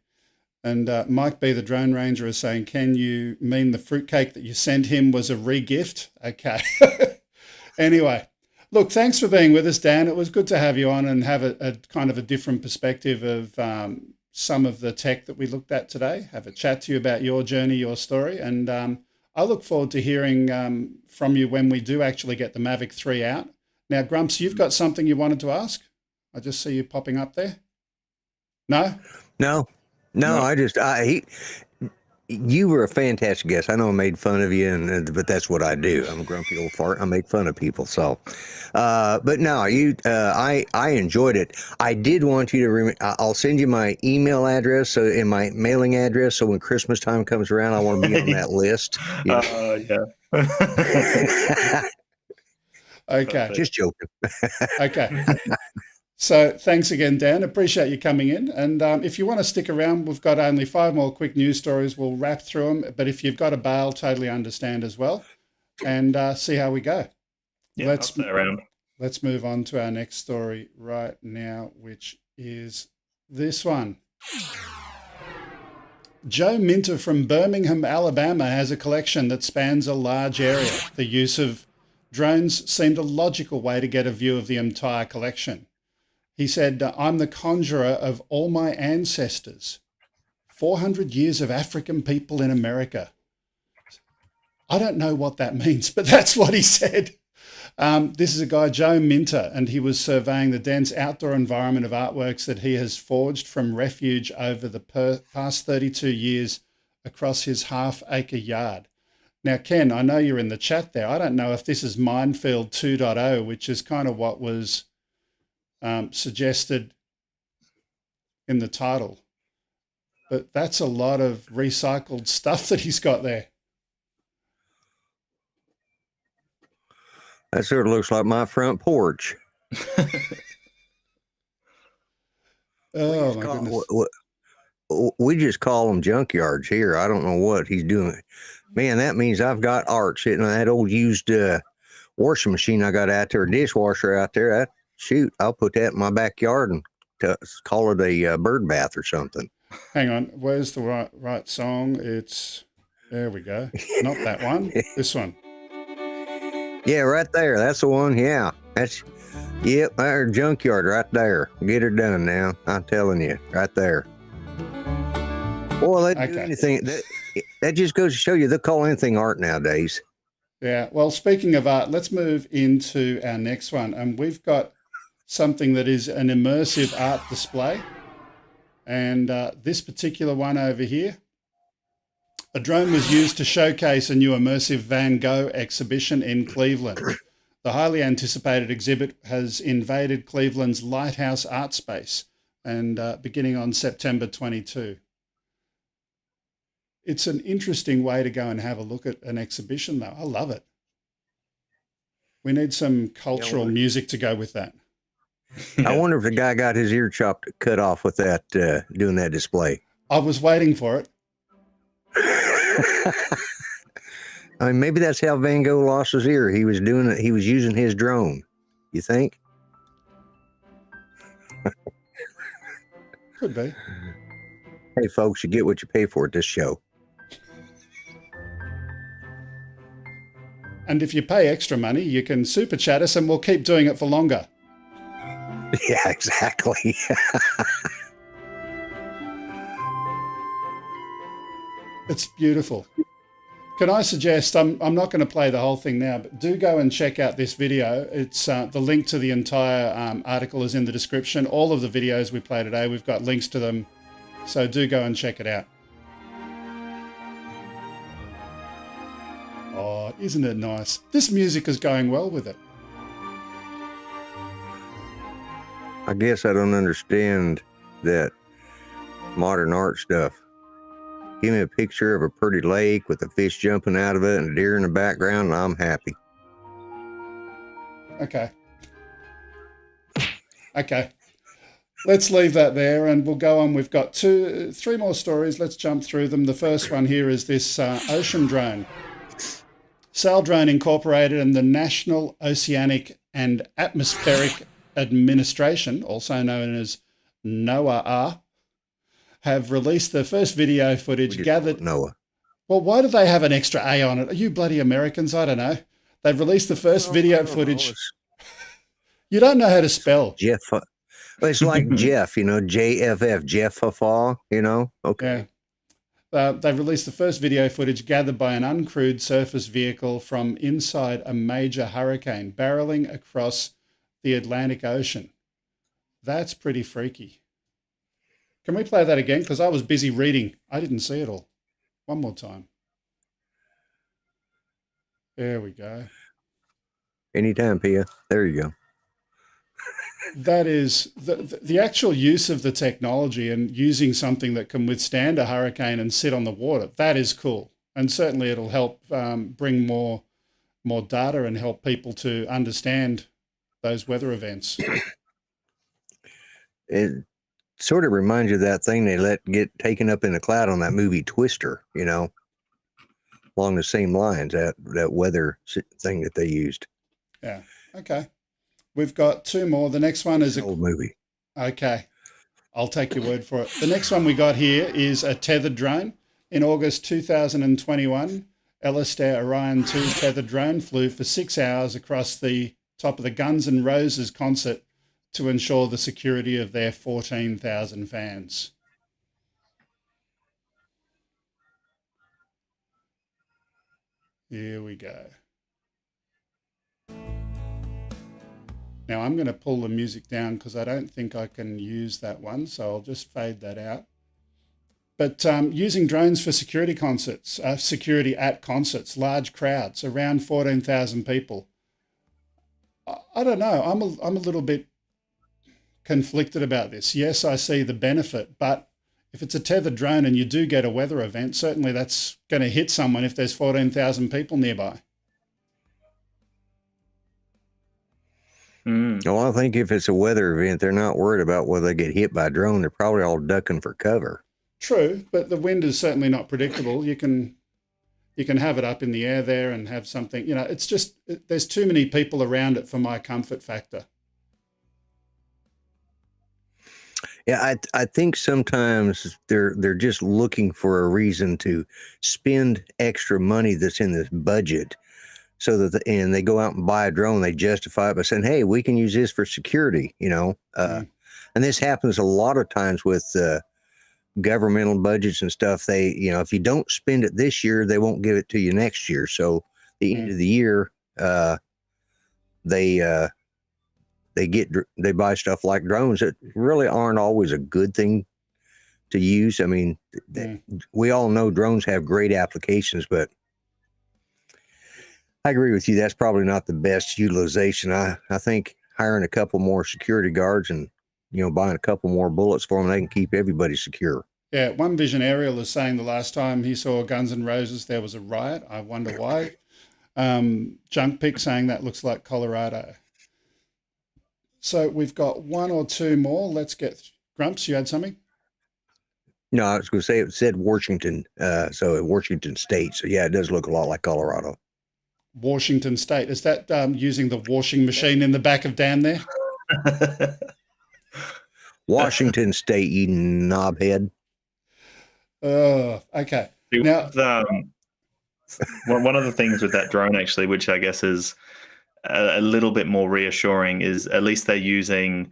And Mike B, the drone ranger, is saying, can you mean the fruitcake that you sent him was a re-gift? Okay. Anyway, look, thanks for being with us, Dan. It was good to have you on and have a kind of a different perspective of some of the tech that we looked at today. Have a chat to you about your journey, your story. And I look forward to hearing from you when we do actually get the Mavic 3 out. Now, Grumps, you've got something you wanted to ask? I just see you popping up there. No? No, you were a fantastic guest. I know I made fun of you, but that's what I do. I'm a grumpy old fart. I make fun of people. So, but no, I enjoyed it. I did want you to I'll send you my email address and my mailing address. So when Christmas time comes around, I want to be on that list. Yeah. Okay. Just joking. Okay. So thanks again, Dan. Appreciate you coming in. And if you want to stick around, we've got only 5 more quick news stories. We'll wrap through them. But if you've got a bail, totally understand as well. And see how we go. Yeah, I'll stay around. Let's move on to our next story right now, which is this one. Joe Minter from Birmingham, Alabama, has a collection that spans a large area. The use of drones seemed a logical way to get a view of the entire collection. He said, I'm the conjurer of all my ancestors. 400 years of African people in America. I don't know what that means, but that's what he said. This is a guy, Joe Minter, and he was surveying the dense outdoor environment of artworks that he has forged from refuge over the past 32 years across his half-acre yard. Now, Ken, I know you're in the chat there. I don't know if this is Minefield 2.0, which is kind of what was suggested in the title, but that's a lot of recycled stuff that he's got there. That sort of looks like my front porch. Oh, my goodness. We just call them junkyards here. I don't know what he's doing. Man, that means I've got art sitting on that old used washing machine I got out there, dishwasher out there. Shoot, I'll put that in my backyard and call it a bird bath or something. Hang on. Where's the right song? There we go. Not that one. This one. Yeah, right there. That's the one. Yeah. Yep, our junkyard right there. Get her done now. I'm telling you, right there. Well, they do anything. That just goes to show you they'll call anything art nowadays. Yeah. Well, speaking of art, let's move into our next one. And we've got something that is an immersive art display. And this particular one over here, a drone was used to showcase a new immersive Van Gogh exhibition in Cleveland. The highly anticipated exhibit has invaded Cleveland's Lighthouse Art Space and beginning on September 22. It's an interesting way to go and have a look at an exhibition, though. I love it. We need some cultural music to go with that. I wonder if the guy got his ear cut off with that, doing that display. I was waiting for it. I mean, maybe that's how Van Gogh lost his ear. He was doing it. He was using his drone. You think? Could be. Hey, folks, you get what you pay for at this show. And if you pay extra money, you can super chat us and we'll keep doing it for longer. Yeah, exactly. It's beautiful. Can I suggest, I'm not going to play the whole thing now, but do go and check out this video. It's the link to the entire article is in the description. All of the videos we play today, we've got links to them. So do go and check it out. Oh, isn't it nice? This music is going well with it. I guess I don't understand that modern art stuff. Give me a picture of a pretty lake with a fish jumping out of it and a deer in the background, and I'm happy. Okay. Let's leave that there and we'll go on. We've got three more stories. Let's jump through them. The first one here is this ocean drone. Sail Drone Incorporated and the National Oceanic and Atmospheric Administration, also known as NOAA, have released the first video footage gathered. NOAA. Well, why do they have an extra A on it? Are you bloody Americans? I don't know. They've released the first video footage. You don't know how to spell. Jeff. Well, it's like Jeff, JFF, Jeff Fafa, Okay. Yeah. They've released the first video footage gathered by an uncrewed surface vehicle from inside a major hurricane barreling across the Atlantic Ocean. That's pretty freaky. Can we play that again? Because I was busy reading. I didn't see it all. One more time. There we go. Anytime, Pia. There you go. That is the actual use of the technology and using something that can withstand a hurricane and sit on the water. That is cool. And certainly it'll help bring more data and help people to understand those weather events. It sort of reminds you of that thing they let get taken up in the cloud on that movie Twister, along the same lines, that weather thing that they used. Yeah. Okay. We've got two more. The next one is an old movie. Okay. I'll take your word for it. The next one we got here is a tethered drone. In August 2021, Alistair Orion 2 tethered drone flew for 6 hours across the top of the Guns N' Roses concert to ensure the security of their 14,000 fans. Here we go. Now I'm going to pull the music down because I don't think I can use that one, so I'll just fade that out. But using drones for security concerts, security at concerts, large crowds, around 14,000 people. I don't know. I'm a little bit conflicted about this. Yes, I see the benefit, but if it's a tethered drone and you do get a weather event, certainly that's going to hit someone if there's 14,000 people nearby. Well, I think if it's a weather event, they're not worried about whether they get hit by a drone. They're probably all ducking for cover. True, but the wind is certainly not predictable. You can have it up in the air there and have something. It's just there's too many people around it for my comfort factor. Yeah, I think sometimes they're just looking for a reason to spend extra money that's in this budget, so that and they go out and buy a drone. They justify it by saying, "Hey, we can use this for security," And this happens a lot of times with governmental budgets and stuff. They, if you don't spend it this year, they won't give it to you next year. So the end of the year, they buy stuff like drones that really aren't always a good thing to use. I mean, we all know drones have great applications, but I agree with you. That's probably not the best utilization. I think hiring a couple more security guards and, buying a couple more bullets for them, they can keep everybody secure. Yeah, One Vision Aerial is saying the last time he saw Guns N' Roses, there was a riot. I wonder why. Junk Pick saying that looks like Colorado. So we've got one or two more. Let's get Grumps. You had something? No, I was going to say it said Washington. So Washington State. So yeah, it does look a lot like Colorado. Washington State. Is that using the washing machine in the back of Dan there? Washington State, you knobhead. Oh, okay. Now, one of the things with that drone, actually, which I guess is a little bit more reassuring, is at least they're using,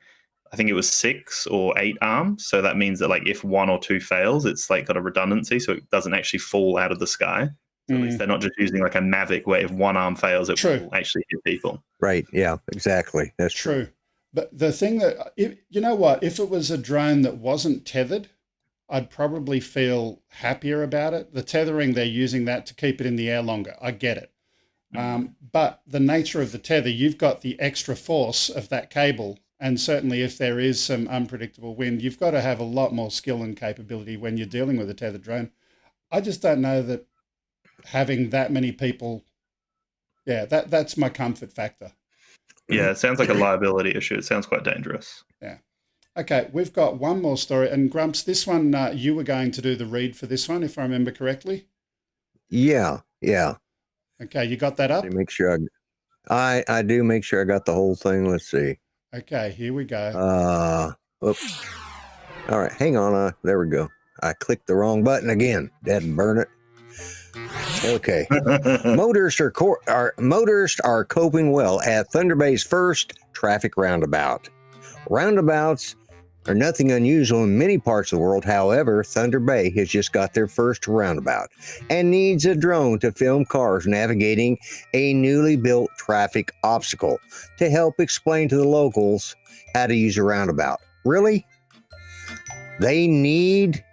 I think it was 6 or 8 arms. So that means that, like, if 1 or 2 fails, it's like got a redundancy, so it doesn't actually fall out of the sky. So at least they're not just using like a Mavic where if one arm fails, it will actually hit people. Right. Yeah, exactly. That's true. But the thing that, you know what, if it was a drone that wasn't tethered, I'd probably feel happier about it. The tethering, they're using that to keep it in the air longer. I get it. But the nature of the tether, you've got the extra force of that cable. And certainly if there is some unpredictable wind, you've got to have a lot more skill and capability when you're dealing with a tethered drone. I just don't know that having that many people, that's my comfort factor. Yeah, it sounds like a liability issue. It sounds quite dangerous. Yeah. Okay, we've got one more story. And Grumps, this one, you were going to do the read for this one, if I remember correctly. Yeah. Okay, you got that up? Make sure I do make sure I got the whole thing. Let's see. Okay, here we go. Oops. All right, hang on. There we go. I clicked the wrong button again. Didn't burn it. Okay. Motorists are coping well at Thunder Bay's first traffic roundabout. Roundabouts are nothing unusual in many parts of the world. However, Thunder Bay has just got their first roundabout and needs a drone to film cars navigating a newly built traffic obstacle to help explain to the locals how to use a roundabout. Really? They need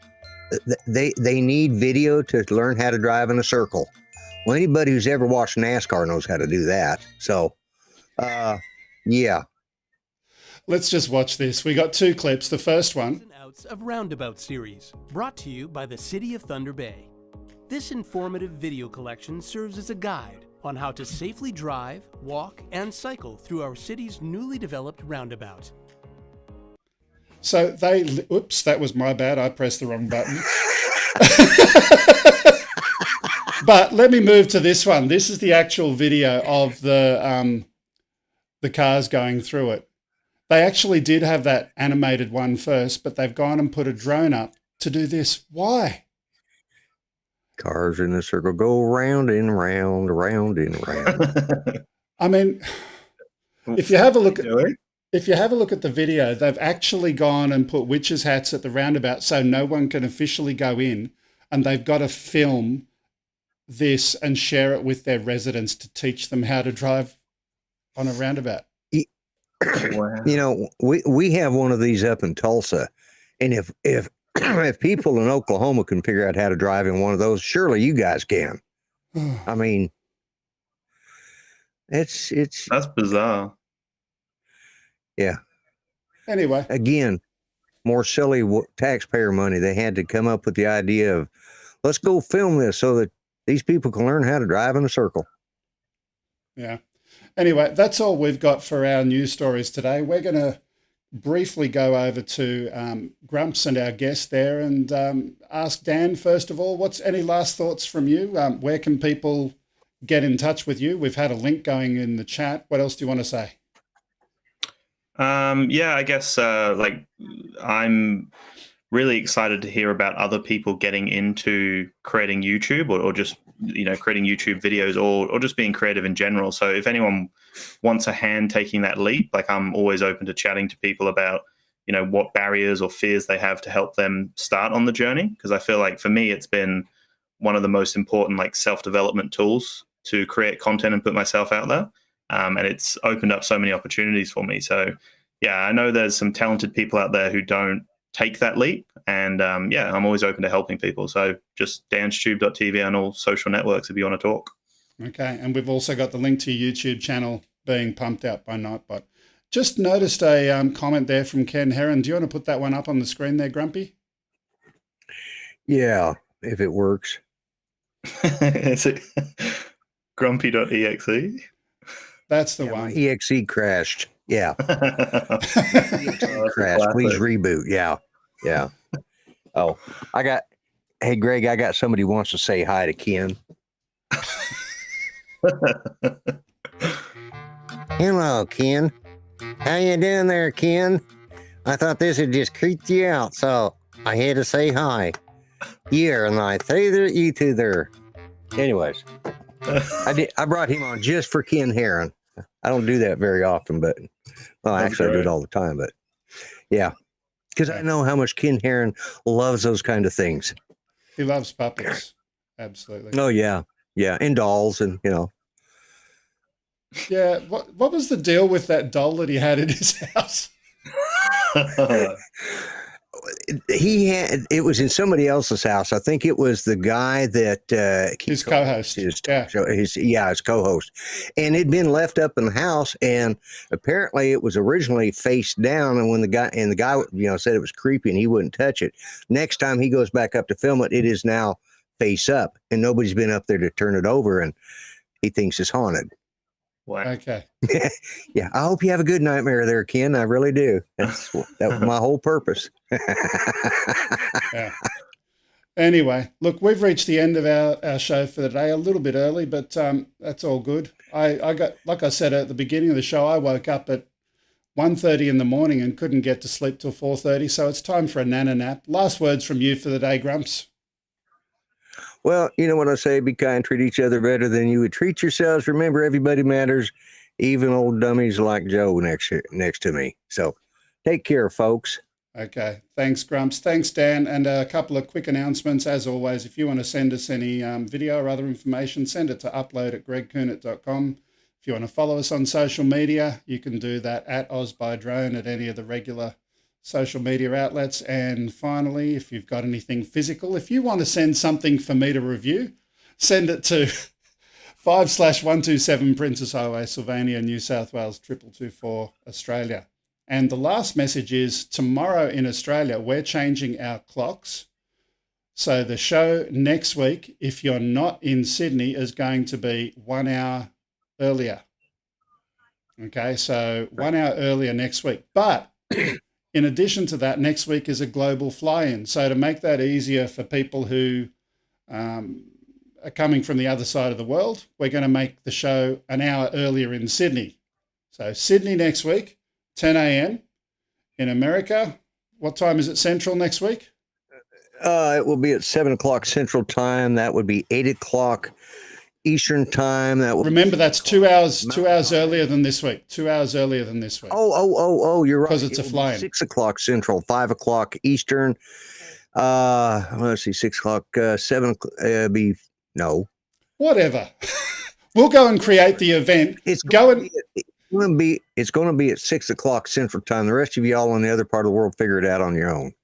video to learn how to drive in a circle. Well, anybody who's ever watched NASCAR knows how to do that. So, yeah. Let's just watch this. We got 2 clips. The first one. Outs of Roundabout series, brought to you by the City of Thunder Bay. This informative video collection serves as a guide on how to safely drive, walk, and cycle through our city's newly developed roundabout. So oops, that was my bad. I pressed the wrong button. But let me move to this one. This is the actual video of the cars going through it. They actually did have that animated one first, but they've gone and put a drone up to do this. Why? Cars in a circle go round and round, round and round. I mean, if you have a look at the video, they've actually gone and put witches' hats at the roundabout so no one can officially go in, and they've got to film this and share it with their residents to teach them how to drive on a roundabout. Wow. You know, we have one of these up in Tulsa, and if people in Oklahoma can figure out how to drive in one of those, surely you guys can. I mean, that's bizarre. Yeah. Anyway, again, more silly taxpayer money. They had to come up with the idea of, let's go film this so that these people can learn how to drive in a circle. Yeah. Anyway, that's all we've got for our news stories today. We're going to briefly go over to Grumps and our guest there and ask Dan, first of all, what's any last thoughts from you? Where can people get in touch with you? We've had a link going in the chat. What else do you want to say? Yeah, I guess I'm really excited to hear about other people getting into creating YouTube or just, creating YouTube videos or just being creative in general. So if anyone wants a hand taking that leap, I'm always open to chatting to people about, what barriers or fears they have to help them start on the journey. Because I feel like for me, it's been one of the most important self-development tools to create content and put myself out there. And it's opened up so many opportunities for me. So yeah, I know there's some talented people out there who don't take that leap. And I'm always open to helping people. So just danstube.tv on all social networks if you want to talk. Okay. And we've also got the link to your YouTube channel being pumped out by Nightbot. Just noticed a comment there from Ken Heron. Do you want to put that one up on the screen there, Grumpy? Yeah, if it works. Is it grumpy.exe? That's the one. EXE crashed. Yeah. Crashed. Please reboot. Yeah. Yeah. Oh, hey, Greg, I got somebody who wants to say hi to Ken. Hello, Ken. How you doing there, Ken? I thought this had just creeped you out, so I had to say hi. Yeah, and I say that you two there. Anyways, I brought him on just for Ken Heron. I don't do that very often, but actually I do it all the time, but yeah, because I know how much Ken Heron loves those kind of things. He loves puppets. Absolutely. Oh yeah. Yeah. And dolls and, Yeah. What was the deal with that doll that he had in his house? It was in somebody else's house. I think it was the guy that his co-host, his co-host, and it'd been left up in the house, and apparently it was originally face down. And when the guy said it was creepy and he wouldn't touch it. Next time he goes back up to film it, it is now face up, and nobody's been up there to turn it over, and he thinks it's haunted. Wow. Okay. Yeah, I hope you have a good nightmare there, Ken. I really do. That was my whole purpose. Yeah. Anyway, look, we've reached the end of our show for the day, a little bit early, but that's all good. I got, like I said at the beginning of the show, I woke up at 1:30 in the morning and couldn't get to sleep till 4:30, so it's time for a nana nap. Last words from you for the day, Grumps. Well, you know what I say, be kind, treat each other better than you would treat yourselves. Remember, everybody matters, even old dummies like Joe next to me. So take care, folks. Okay. Thanks, Grumps. Thanks, Dan. And a couple of quick announcements. As always, if you want to send us any video or other information, send it to upload@gregkuhnert.com. If you want to follow us on social media, you can do that at OzByDrone at any of the regular social media outlets. And finally, if you've got anything physical, if you want to send something for me to review, send it to 5/127 Princess Highway, Sylvania, New South Wales 2224, Australia. And the last message is tomorrow in Australia, we're changing our clocks. So the show next week, if you're not in Sydney, is going to be 1 hour earlier. Okay, so 1 hour earlier next week. But in addition to that, next week is a global fly-in. So to make that easier for people who are coming from the other side of the world, we're going to make the show an hour earlier in Sydney. So Sydney next week, 10 a.m. In America, what time is it Central next week? It will be at 7 o'clock Central Time. That would be 8 o'clock Eastern Time. Remember, that's 2 hours earlier than this week. 2 hours earlier than this week. Oh, you're right. Because it's a fly-in. 6 o'clock Central, 5 o'clock Eastern. Let's see, 6 o'clock, 7 o'clock, no. Whatever. We'll go and create the event. It's going to be at 6 o'clock Central Time. The rest of y'all in the other part of the world figure it out on your own.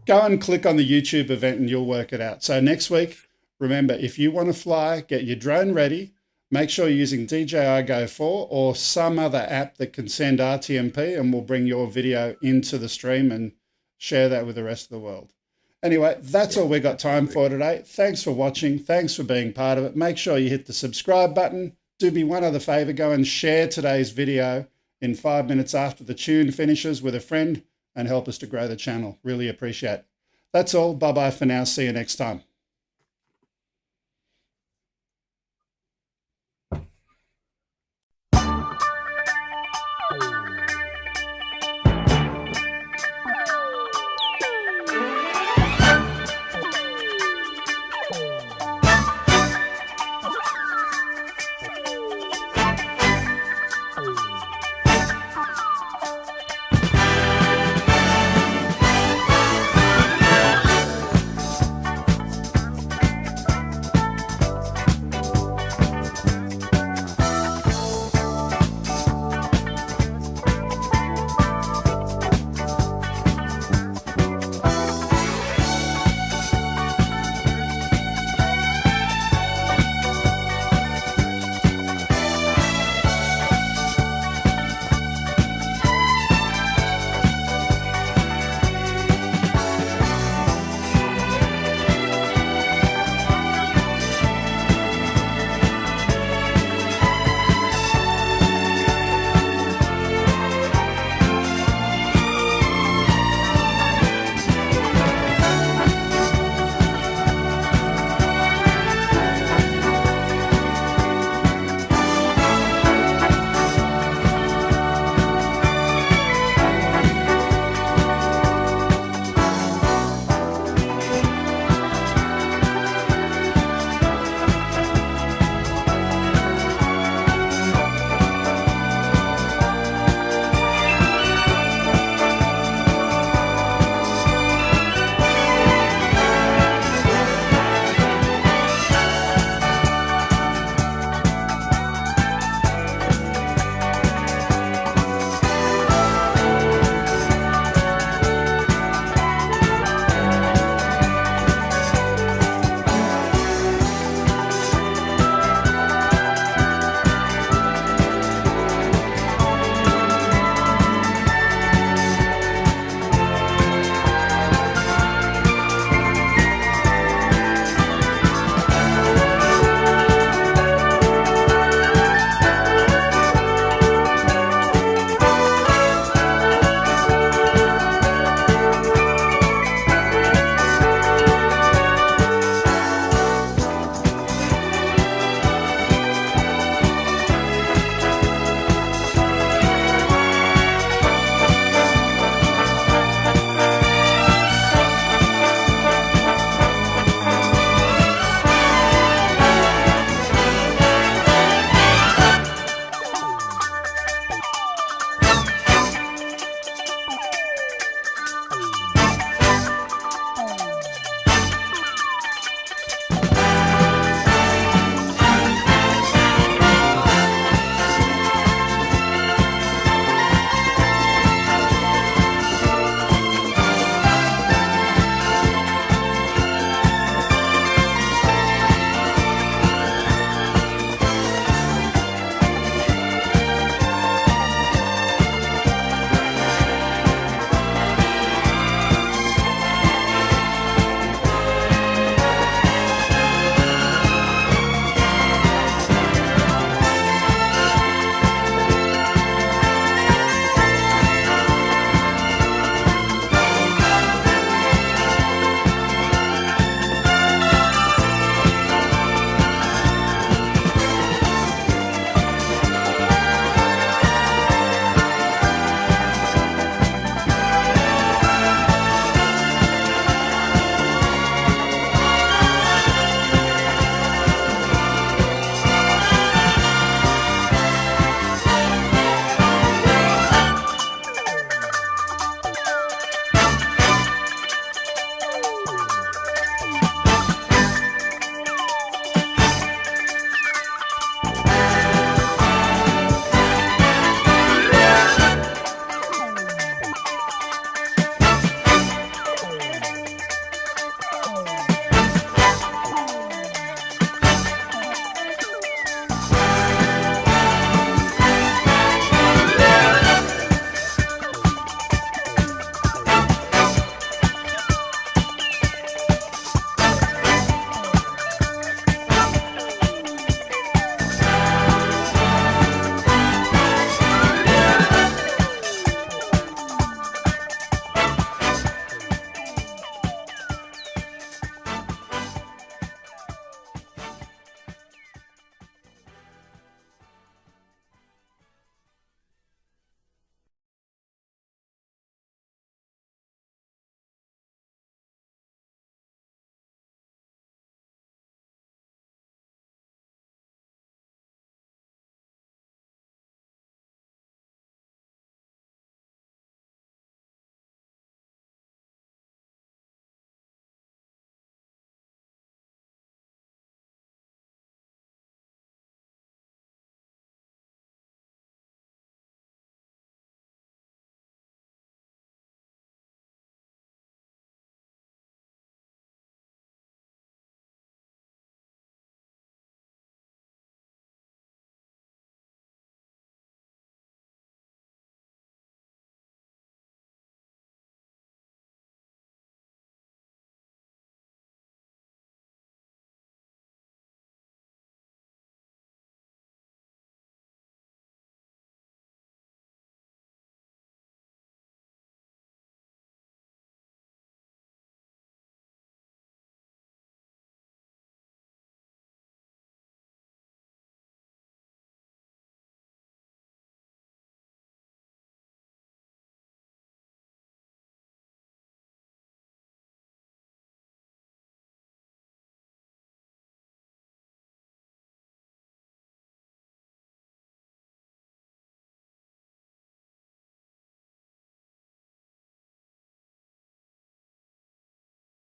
Go and click on the YouTube event and you'll work it out. So next week, remember, if you want to fly, get your drone ready. Make sure you're using DJI Go 4 or some other app that can send RTMP, and we'll bring your video into the stream and share that with the rest of the world. Anyway, that's all we got time for today. Thanks for watching. Thanks for being part of it. Make sure you hit the subscribe button, do me one other favour, go and share today's video in 5 minutes after the tune finishes with a friend and help us to grow the channel. Really appreciate it. That's all. Bye-bye for now. See you next time.